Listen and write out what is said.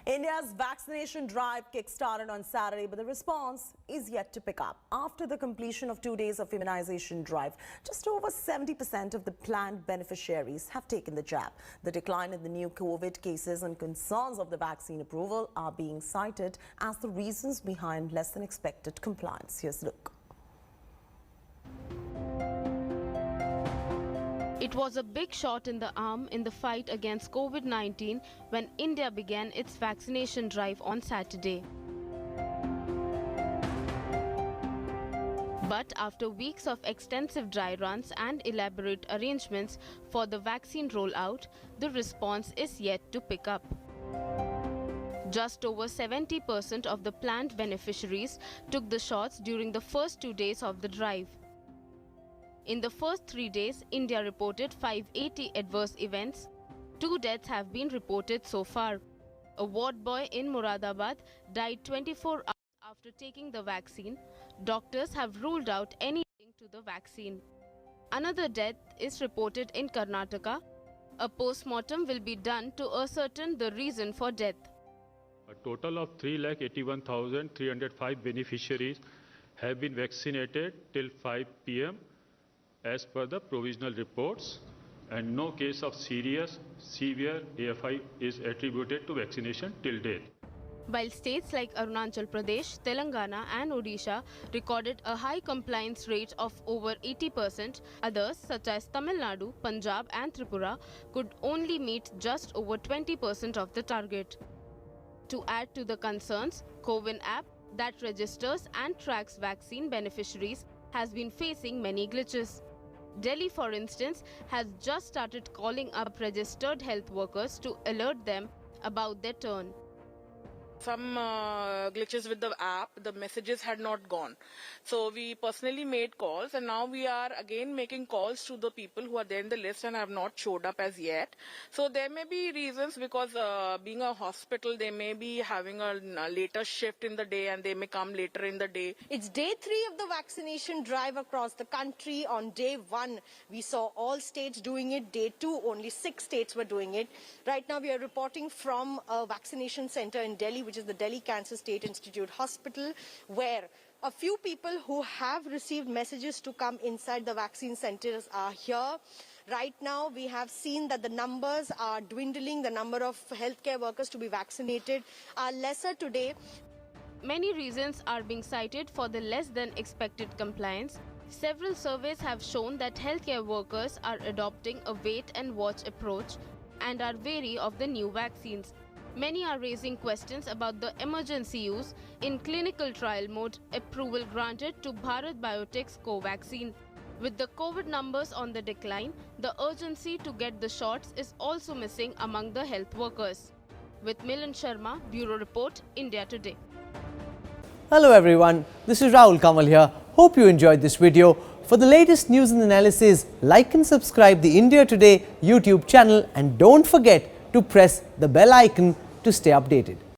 India's vaccination drive kick-started on Saturday, but the response is yet to pick up. After the completion of 2 days of immunization drive, just over 70% of the planned beneficiaries have taken the jab. The decline in the new COVID cases and concerns of the vaccine approval are being cited as the reasons behind less than expected compliance. Here's a look. It was a big shot in the arm in the fight against COVID-19 when India began its vaccination drive on Saturday. But after weeks of extensive dry runs and elaborate arrangements for the vaccine rollout, the response is yet to pick up. Just over 70% of the planned beneficiaries took the shots during the first 2 days of the drive. In the first 3 days, India reported 580 adverse events. 2 deaths have been reported so far. A ward boy in Moradabad died 24 hours after taking the vaccine. Doctors have ruled out any link to the vaccine. Another death is reported in Karnataka. A post-mortem will be done to ascertain the reason for death. A total of 381,305 beneficiaries have been vaccinated till 5 p.m. as per the provisional reports, and no case of serious, severe AFI is attributed to vaccination till date. While states like Arunachal Pradesh, Telangana and Odisha recorded a high compliance rate of over 80%, others such as Tamil Nadu, Punjab and Tripura could only meet just over 20% of the target. To add to the concerns, CoWIN app that registers and tracks vaccine beneficiaries has been facing many glitches. Delhi, for instance, has just started calling up registered health workers to alert them about their turn. Some glitches with the app, the messages had not gone. So we personally made calls, and now we are again making calls to the people who are there in the list and have not showed up as yet. So there may be reasons because being a hospital, they may be having a later shift in the day and they may come later in the day. It's day 3 of the vaccination drive across the country. On day 1, we saw all states doing it. Day 2, only 6 states were doing it. Right now, we are reporting from a vaccination center in Delhi, which is the Delhi Cancer State Institute Hospital, where a few people who have received messages to come inside the vaccine centers are here. Right now, we have seen that the numbers are dwindling. The number of healthcare workers to be vaccinated are lesser today. Many reasons are being cited for the less than expected compliance. Several surveys have shown that healthcare workers are adopting a wait and watch approach and are wary of the new vaccines. Many are raising questions about the emergency use in clinical trial mode approval granted to Bharat Biotech's Covaxin. With the COVID numbers on the decline, the urgency to get the shots is also missing among the health workers. With Milan Sharma, Bureau Report, India Today. Hello everyone, this is Rahul Kamal here. Hope you enjoyed this video. For the latest news and analysis, like and subscribe the India Today YouTube channel, and don't forget to press the bell icon to stay updated.